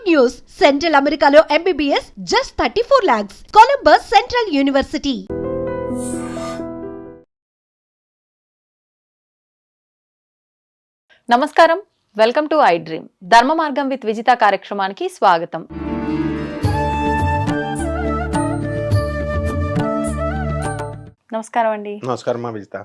Good news! Central Americano MBBS just 34 lakhs. Columbus Central University. నమస్కారం, welcome to I dream. ధర్మ మార్గం with Vijitha కార్యక్రమానికి స్వాగతం. నమస్కారం అండి. నమస్కారం విజిత.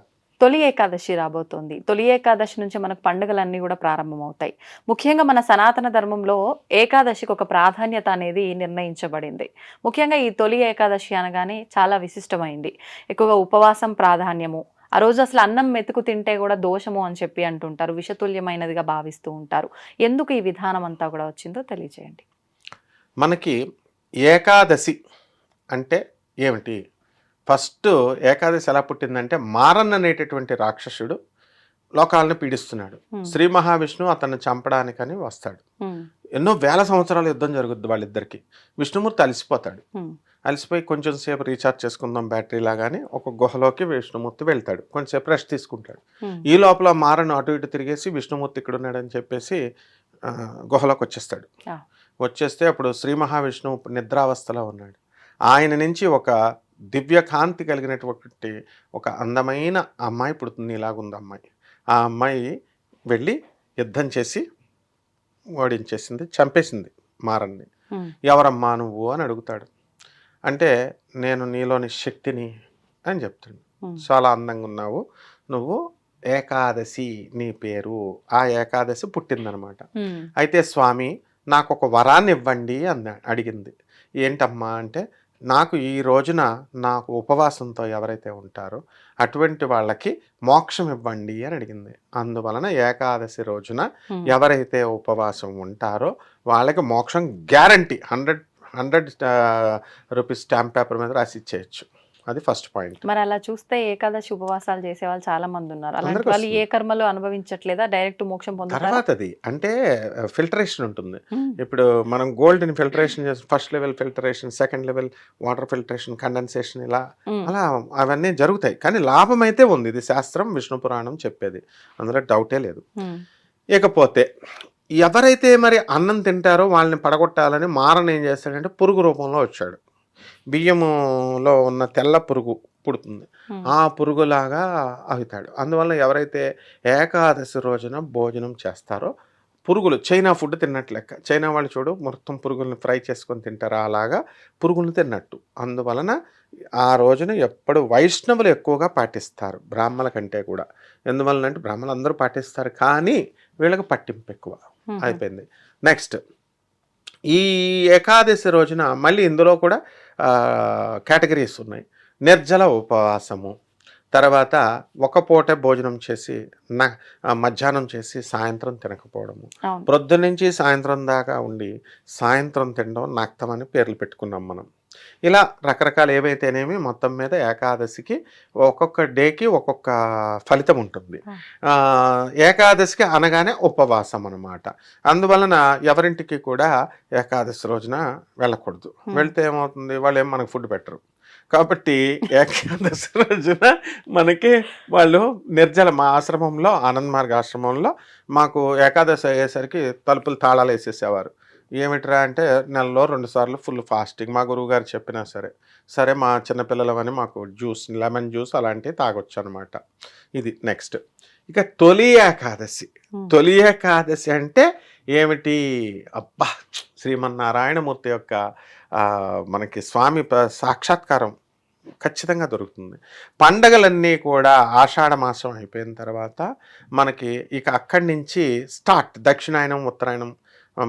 తొలి ఏకాదశి రాబోతోంది. తొలి ఏకాదశి నుంచి మనకు పండుగలన్నీ కూడా ప్రారంభమవుతాయి. ముఖ్యంగా మన సనాతన ధర్మంలో ఏకాదశికి ఒక ప్రాధాన్యత అనేది నిర్ణయించబడింది. ముఖ్యంగా ఈ తొలి ఏకాదశి అనగానే చాలా విశిష్టమైంది. ఎక్కువగా ఉపవాసం ప్రాధాన్యము, ఆ రోజు అసలు అన్నం మెతుకు తింటే కూడా దోషము అని చెప్పి అంటుంటారు, విషతుల్యమైనదిగా భావిస్తూ ఉంటారు. ఎందుకు ఈ విధానం అంతా కూడా వచ్చిందో తెలియజేయండి. మనకి ఏకాదశి అంటే ఏమిటి? ఫస్ట్ ఏకాదశి ఎలా పుట్టిందంటే, మారన్ అనేటటువంటి రాక్షసుడు లోకాలను పీడిస్తున్నాడు. శ్రీ మహావిష్ణువు అతన్ని చంపడానికని వస్తాడు. ఎన్నో వేల సంవత్సరాల యుద్ధం జరుగుద్ది వాళ్ళిద్దరికి. విష్ణుమూర్తి అలసిపోతాడు. అలసిపోయి కొంచెం సేపు రీఛార్జ్ చేసుకుందాం బ్యాటరీ లాగానే ఒక గుహలోకి విష్ణుమూర్తి వెళ్తాడు. కొంచెంసేపు రెస్ట్ తీసుకుంటాడు. ఈ లోపల మారన్ అటు ఇటు తిరిగేసి విష్ణుమూర్తి ఇక్కడ ఉన్నాడని చెప్పేసి గుహలోకి వచ్చేస్తాడు. వచ్చేస్తే అప్పుడు శ్రీ మహావిష్ణువు నిద్రావస్థలో ఉన్నాడు. ఆయన నుంచి ఒక దివ్య కాంతి కలిగినటువంటి ఒక అందమైన అమ్మాయి పుడుతుంది. ఇలాగుంది అమ్మాయి. ఆ అమ్మాయి వెళ్ళి యుద్ధం చేసి ఓడించేసింది, చంపేసింది మారన్ని. ఎవరమ్మా నువ్వు అని అడుగుతాడు. అంటే నేను నీలోని శక్తిని అని చెప్తాడు. చాలా అందంగా ఉన్నావు నువ్వు, ఏకాదశి నీ పేరు. ఆ ఏకాదశి పుట్టిందనమాట. అయితే స్వామి నాకు ఒక వరాన్ని ఇవ్వండి అడిగింది. ఏంటమ్మా అంటే, నాకు ఈ రోజున నాకు ఉపవాసంతో ఎవరైతే ఉంటారో అటువంటి వాళ్ళకి మోక్షం ఇవ్వండి అని అడిగింది. అందువలన ఏకాదశి రోజున ఎవరైతే ఉపవాసం ఉంటారో వాళ్ళకి మోక్షం గ్యారంటీ. 100 రూపీస్ స్టాంప్ పేపర్ మీద రాసి ఇచ్చేయచ్చు. అది ఫస్ట్ పాయింట్. మరి అలా చూస్తే ఏకాదశి ఉపవాసాలు చేసే వాళ్ళు చాలా మంది ఉన్నారు. అలాంటి వాళ్ళు ఏ కర్మలు అనుభవించట్లేదా? డైరెక్ట్ మోక్షం పొందుతారు. తర్వాత అది అంటే ఫిల్టరేషన్ ఉంటుంది. ఇప్పుడు మనం గోల్డ్ని ఫిల్టరేషన్ చేసి first level filtration, second level water filtration, condensation, ఇలా అలా అవన్నీ జరుగుతాయి. కానీ లాభం అయితే ఉంది. ఇది శాస్త్రం, విష్ణు పురాణం చెప్పేది, అందులో డౌటే లేదు. ఇకపోతే ఎవరైతే మరి అన్నం తింటారో వాళ్ళని పడగొట్టాలని మారన్ ఏం చేస్తాడంటే పురుగు రూపంలో వచ్చాడు. బియ్యములో ఉన్న తెల్ల పురుగు పుడుతుంది. ఆ పురుగులాగా అవుతాడు. అందువల్ల ఎవరైతే ఏకాదశి రోజున భోజనం చేస్తారో పురుగులు, చైనా ఫుడ్ తిన్నట్టు లెక్క. చైనా వాళ్ళు చూడు మొత్తం పురుగుల్ని ఫ్రై చేసుకొని తింటారు, అలాగా పురుగులు తిన్నట్టు. అందువలన ఆ రోజున ఎప్పుడు వైష్ణవులు ఎక్కువగా పాటిస్తారు బ్రాహ్మణుల కంటే కూడా. ఎందువలన అంటే బ్రాహ్మణులు అందరూ పాటిస్తారు కానీ వీళ్ళకి పట్టింపు ఎక్కువ అయిపోయింది. నెక్స్ట్ ఈ ఏకాదశి రోజున మళ్ళీ ఇందులో కూడా కేటగిరీస్ ఉన్నాయి. నిర్జల ఉపవాసము, తర్వాత ఒక పూట భోజనం చేసి మధ్యాహ్నం చేసి సాయంత్రం తినకపోవడము, ప్రొద్దు నుంచి సాయంత్రం దాకా ఉండి సాయంత్రం తినడం నక్తం అని పేర్లు పెట్టుకున్నాం మనం. ఇలా రకరకాల ఏవైతేనేమి మొత్తం మీద ఏకాదశికి ఒక్కొక్క డేకి ఒక్కొక్క ఫలితం ఉంటుంది. ఏకాదశికి అనగానే ఉపవాసం అన్నమాట. అందువలన ఎవరింటికి కూడా ఏకాదశి రోజున వెళ్ళకూడదు. వెళ్తే ఏమవుతుంది, వాళ్ళు ఏం మనకు ఫుడ్ పెట్టరు. కాబట్టి ఏకాదశి రోజున మనకి వాళ్ళు నిర్జల, మా ఆశ్రమంలో ఆనంద్ మార్గ ఆశ్రమంలో మాకు ఏకాదశి అయ్యేసరికి తలుపులు తాళాలు వేసేసేవారు. ఏమిట్రా అంటే నెలలో 2 సార్లు ఫుల్ ఫాస్టింగ్. మా గురువు గారు చెప్పినా సరే మా చిన్నపిల్లలవని మాకు జ్యూస్, లెమన్ జ్యూస్ అలాంటివి తాగొచ్చు అనమాట. ఇది నెక్స్ట్. ఇక తొలి ఏకాదశి. తొలి ఏకాదశి అంటే ఏమిటి? అబ్బా, శ్రీమన్నారాయణమూర్తి యొక్క మనకి స్వామి సాక్షాత్కారం ఖచ్చితంగా దొరుకుతుంది. పండగలన్నీ కూడా ఆషాఢ మాసం అయిపోయిన తర్వాత మనకి ఇక అక్కడి నుంచి స్టార్ట్. దక్షిణాయనం, ఉత్తరాయణం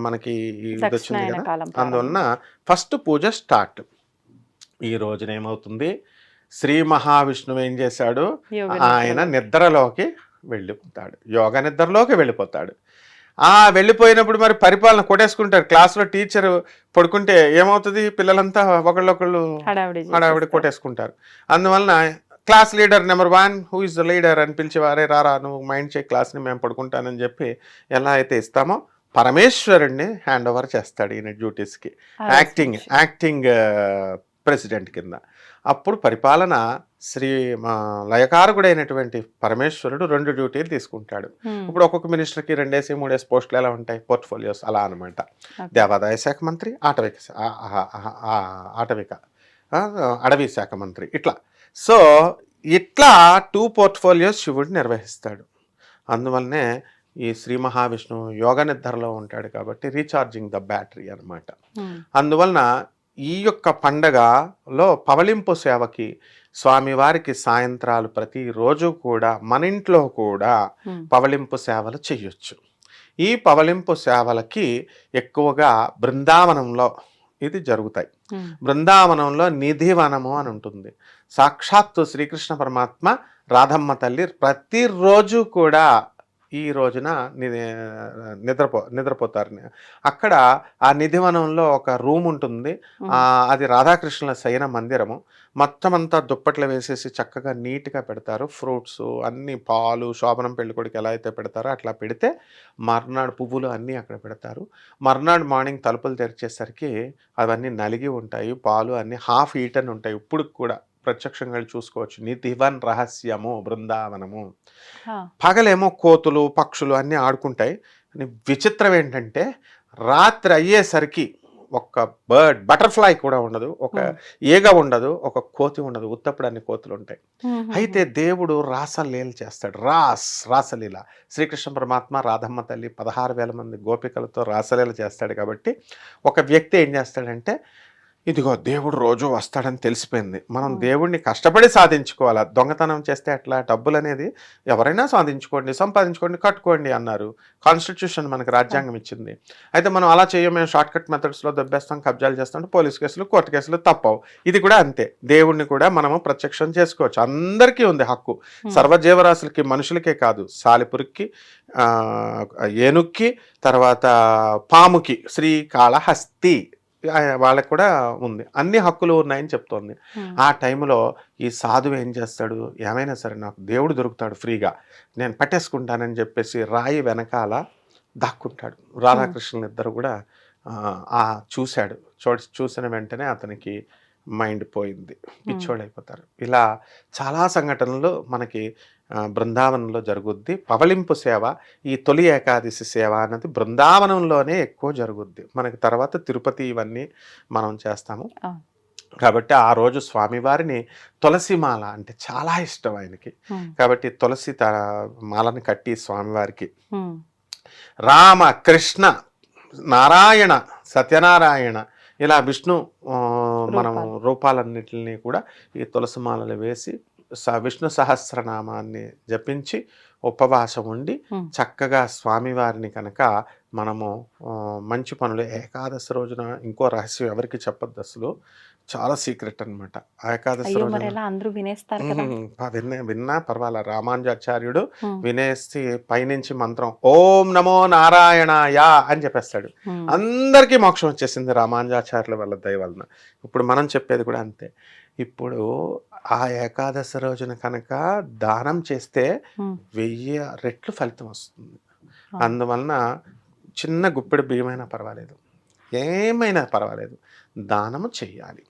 మనకి ఇది వచ్చింది కదా. అందువలన ఫస్ట్ పూజ స్టార్ట్. ఈ రోజున ఏమవుతుంది, శ్రీ మహావిష్ణువు ఏం చేశాడు, ఆయన నిద్రలోకి వెళ్ళిపోతాడు, యోగ నిద్రలోకి వెళ్ళిపోతాడు. వెళ్ళిపోయినప్పుడు మరి పరిపాలన కొట్టేసుకుంటారు. క్లాస్లో టీచర్ పడుకుంటే ఏమవుతుంది, పిల్లలంతా ఒకళ్ళొకళ్ళు హడావిడి కొట్టేసుకుంటారు. అందువలన class leader number 1 who is the leader అని పిలిచేవారే, రారా నువ్వు మైండ్ చేయి క్లాస్ని, మేము పడుకుంటానని చెప్పి ఎలా అయితే ఇస్తామో పరమేశ్వరుణ్ణి హ్యాండ్ ఓవర్ చేస్తాడు ఈయన డ్యూటీస్కి, యాక్టింగ్ ప్రెసిడెంట్ కింద. అప్పుడు పరిపాలన శ్రీ మా లయకారకుడైనటువంటి పరమేశ్వరుడు 2 డ్యూటీలు తీసుకుంటాడు. ఇప్పుడు ఒక్కొక్క మినిస్టర్కి 2-3 పోస్టులు ఎలా ఉంటాయి, పోర్ట్ఫోలియోస్ అలా అనమాట. దేవాదాయ శాఖ మంత్రి, అటవీ శాఖ మంత్రి, ఇట్లా. సో ఇట్లా 2 పోర్ట్ఫోలియోస్ శివుడు నిర్వహిస్తాడు. అందువల్లనే ఈ శ్రీ మహావిష్ణువు యోగ నిద్రలో ఉంటాడు కాబట్టి రీఛార్జింగ్ ద బ్యాటరీ అనమాట. అందువలన ఈ యొక్క పండగలో పవళింపు సేవకి స్వామివారికి సాయంత్రాలు ప్రతిరోజు కూడా మన ఇంట్లో కూడా పవళింపు సేవలు చేయొచ్చు. ఈ పవళింపు సేవలకి ఎక్కువగా బృందావనంలో ఇది జరుగుతాయి. బృందావనంలో నిధివనము అని ఉంటుంది. సాక్షాత్తు శ్రీకృష్ణ పరమాత్మ రాధమ్మ తల్లి ప్రతిరోజు కూడా ఈ రోజున నిద్రపోతారు. అక్కడ ఆ నిధివనంలో ఒక రూమ్ ఉంటుంది. అది రాధాకృష్ణుల శయన మందిరము. మొత్తం అంతా దుప్పట్లు వేసేసి చక్కగా నీట్గా పెడతారు. ఫ్రూట్స్ అన్ని, పాలు, శోభనం పెళ్ళికొడికి ఎలా అయితే పెడతారో అట్లా పెడితే మర్నాడు పువ్వులు అన్నీ అక్కడ పెడతారు. మర్నాడు మార్నింగ్ తలుపులు తెరిచేసరికి అవన్నీ నలిగి ఉంటాయి. పాలు అన్నీ హాఫ్ ఈటన్ ఉంటాయి. ఇప్పుడు కూడా ప్రత్యక్షంగా చూసుకోవచ్చు. నిధివన్ రహస్యము బృందావనము. పగలేమో కోతులు, పక్షులు అన్నీ ఆడుకుంటాయి. విచిత్రం ఏంటంటే రాత్రి అయ్యేసరికి ఒక బటర్ఫ్లై కూడా ఉండదు, ఒక ఈగ ఉండదు, ఒక కోతి ఉండదు. ఉత్తప్పుడు అన్ని కోతులు ఉంటాయి. అయితే దేవుడు రాసలీల చేస్తాడు. రాసలీల శ్రీకృష్ణ పరమాత్మ రాధమ్మ తల్లి 16,000 మంది గోపికలతో రాసలీల చేస్తాడు. కాబట్టి ఒక వ్యక్తి ఏం చేస్తాడంటే, ఇదిగో దేవుడు రోజు వస్తాడని తెలిసిపోయింది, మనం దేవుడిని కష్టపడి సాధించుకోవాలా. దొంగతనం చేస్తే అట్లా డబ్బులు అనేది ఎవరైనా సాధించుకోండి, సంపాదించుకోండి, కట్టుకోండి అన్నారు. కాన్స్టిట్యూషన్ మనకు రాజ్యాంగం ఇచ్చింది. అయితే మనం అలా మేము షార్ట్ కట్ మెథడ్స్లో దెబ్బేస్తాం, కబ్జాలు చేస్తాం, పోలీస్ కేసులు, కోర్టు కేసులు తప్పవు. ఇది కూడా అంతే. దేవుడిని కూడా మనము ప్రత్యక్షం చేసుకోవచ్చు. అందరికీ ఉంది హక్కు. సర్వజీవరాశులకి, మనుషులకే కాదు, సాలిపురికి, ఏనుక్కి, తర్వాత పాముకి, శ్రీకాళహస్తి వాళ్ళకు కూడా ఉంది. అన్ని హక్కులు ఉన్నాయని చెప్తోంది. ఆ టైంలో ఈ సాధువు ఏం చేస్తాడు, ఏమైనా సరే నాకు దేవుడు దొరుకుతాడు ఫ్రీగా, నేను పట్టేసుకుంటానని చెప్పేసి రాయి వెనకాల దాక్కుంటాడు. రాధాకృష్ణులు ఇద్దరు కూడా చూసిన వెంటనే అతనికి మైండ్ పోయింది, పిచ్చోడైపోతారు. ఇలా చాలా సంఘటనలు మనకి బృందావనంలో జరుగుద్ది. పవళింపు సేవ, ఈ తొలి ఏకాదశి సేవ అన్నది బృందావనంలోనే ఎక్కువ జరుగుద్ది. మనకి తర్వాత తిరుపతి ఇవన్నీ మనం చేస్తాము. కాబట్టి ఆ రోజు స్వామివారిని తులసి మాల అంటే చాలా ఇష్టం ఆయనకి. కాబట్టి తులసి మాలని కట్టి స్వామివారికి రామ, కృష్ణ, నారాయణ, సత్యనారాయణ ఇలా విష్ణు మనం రూపాలన్నిటిని కూడా ఈ తులసి మాలలు వేసి విష్ణు సహస్రనామాన్ని జపించి ఉపవాసం ఉండి చక్కగా స్వామివారిని కనుక మనము మంచి పనులు ఏకాదశి రోజున, ఇంకో రహస్యం ఎవరికి చెప్పద్దు అసలు, చాలా సీక్రెట్ అనమాట. ఏకాదశి విన్నా పర్వాలా, రామానుజాచార్యుడు వినేసి పైనుంచి మంత్రం ఓం నమో నారాయణాయ అని చెప్పేస్తాడు. అందరికీ మోక్షం వచ్చేసింది రామానుజాచార్యుల వల్ల దయ వలన. ఇప్పుడు మనం చెప్పేది కూడా అంతే. ఇప్పుడు ఆ ఏకాదశి రోజున కనుక దానం చేస్తే 1000 రెట్లు ఫలితం వస్తుంది. అందువలన చిన్న గుప్పెడు బియ్యమైనా పర్వాలేదు, ఏమైనా పర్వాలేదు, దానము చెయ్యాలి.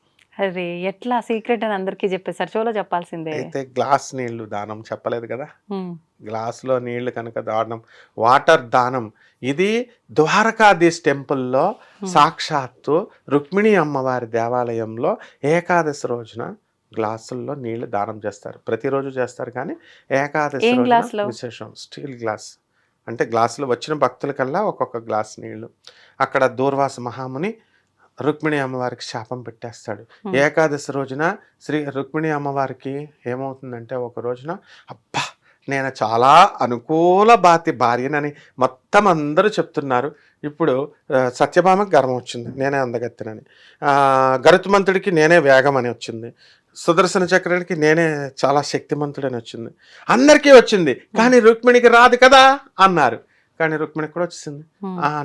అరే ఎట్లా సీక్రెట్ అని అందరికీ చెప్పేసారు, చోలో చెప్పాల్సిందే. అయితే గ్లాస్ నీళ్లు దానం చెప్పలేదు కదా, గ్లాసులో నీళ్లు కనుక దానం, వాటర్ దానం. ఇది ద్వారకాధీశ్ టెంపుల్లో సాక్షాత్తు రుక్మిణి అమ్మవారి దేవాలయంలో ఏకాదశి రోజున గ్లాసుల్లో నీళ్లు దానం చేస్తారు. ప్రతిరోజు చేస్తారు, కానీ ఏకాదశి రోజున విశేషం. స్టీల్ గ్లాస్ అంటే గ్లాసులో వచ్చిన భక్తులకల్లా ఒక్కొక్క గ్లాస్ నీళ్లు. అక్కడ దూర్వాస మహాముని రుక్మిణి అమ్మవారికి శాపం పెట్టేస్తాడు. ఏకాదశి రోజున రుక్మిణి అమ్మవారికి ఏమవుతుందంటే, ఒక రోజున అబ్బా నేను చాలా అనుకూల భార్యనని మొత్తం అందరూ చెప్తున్నారు. ఇప్పుడు సత్యభామకి గర్వం వచ్చింది, నేనే అందగత్తెనని. గరుత్మంతుడికి నేనే వేగం అని వచ్చింది. సుదర్శన చక్రానికి నేనే చాలా శక్తిమంతుడని వచ్చింది. అందరికీ వచ్చింది, కానీ రుక్మిణికి రాదు కదా అన్నారు. కానీ రుక్మిణికి కూడా వచ్చింది.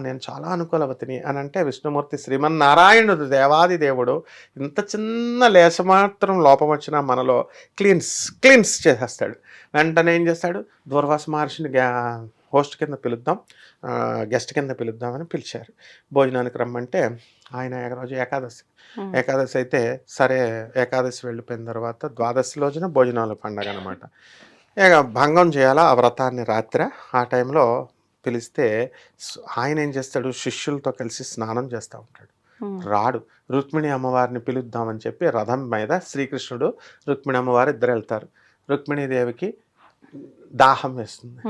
నేను చాలా అనుకూలవతిని అని అంటే, విష్ణుమూర్తి శ్రీమన్నారాయణుడు దేవాది దేవుడు ఇంత చిన్న లేశమాత్రం లోపం వచ్చినా మనలో క్లీన్స్ చేసేస్తాడు. వెంటనే ఏం చేస్తాడు, దూర్వాస మహర్షిని హోస్ట్ కింద పిలుద్దాం, గెస్ట్ కింద పిలుద్దామని పిలిచారు. భోజనానికి రమ్మంటే ఆయన రోజు ఏకాదశి అయితే సరే, ఏకాదశి వెళ్ళిపోయిన తర్వాత ద్వాదశి రోజున భోజనాలు పండగ అనమాట. ఇక భంగం చేయాలా ఆ వ్రతాన్ని రాత్రి. ఆ టైంలో పిలిస్తే ఆయన ఏం చేస్తాడు, శిష్యులతో కలిసి స్నానం చేస్తూ ఉంటాడు. రాడు. రుక్మిణి అమ్మవారిని పిలుద్దామని చెప్పి రథం మీద శ్రీకృష్ణుడు, రుక్మిణి అమ్మవారు ఇద్దరు వెళ్తారు. రుక్మిణీదేవికి దాహం వేస్తుంది,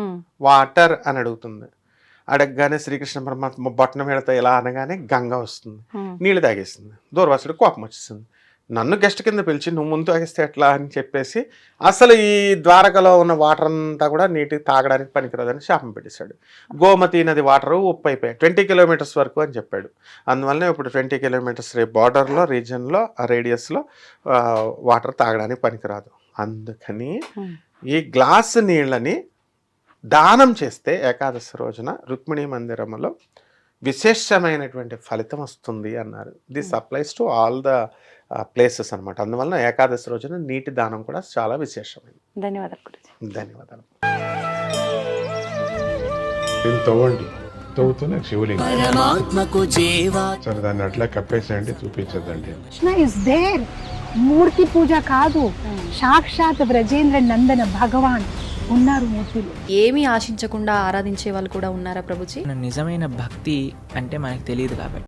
వాటర్ అని అడుగుతుంది. అడగగానే శ్రీకృష్ణ పరమాత్మ బొట్టన పెడతా ఇలా అనగానే గంగ వస్తుంది, నీళ్ళు తాగేస్తుంది. దూర్వాసుడు కోపం వచ్చేసింది, నన్ను గెస్ట్ కింద పిలిచి నువ్వు ముందు తాగిస్తే ఎట్లా అని చెప్పేసి అసలు ఈ ద్వారకలో ఉన్న వాటర్ అంతా కూడా నీటికి తాగడానికి పనికిరాదని శాపం పెట్టేశాడు. గోమతి నది వాటరు ఉప్పు అయిపోయాయి, 20 కిలోమీటర్స్ వరకు అని చెప్పాడు. అందువల్లనే ఇప్పుడు 20 కిలోమీటర్స్ బార్డర్లో రీజియన్లో ఆ రేడియస్లో వాటర్ తాగడానికి పనికిరాదు. అందుకని ఈ గ్లాసు నీళ్ళని దానం చేస్తే ఏకాదశి రోజున రుక్మిణీ మందిరంలో విశేషమైనటువంటి ఫలితం వస్తుంది అన్నారు. This applies to all the places అనమాట. అందువలన ఏకాదశి రోజున నీటి దానం కూడా చాలా విశేషమైనది. ధన్యవాదాలు గురుజీ. ధన్యవాదాలు. తవ్వండి, తవ్వుతూనే శివలింగం సరే దాన్ని అట్లా కప్పేసేయండి, చూపించదండి. Is there. మూర్తి పూజ కాదు, సాక్షాత్ బ్రజేంద్ర నందన భగవాన్ ఉన్నారు మూర్తిలో. ఏమీ ఆశించకుండా ఆరాధించే వాళ్ళు కూడా ఉన్నారా ప్రభుజీ? నిజమైన భక్తి అంటే మనకు తెలియదు కాబట్టి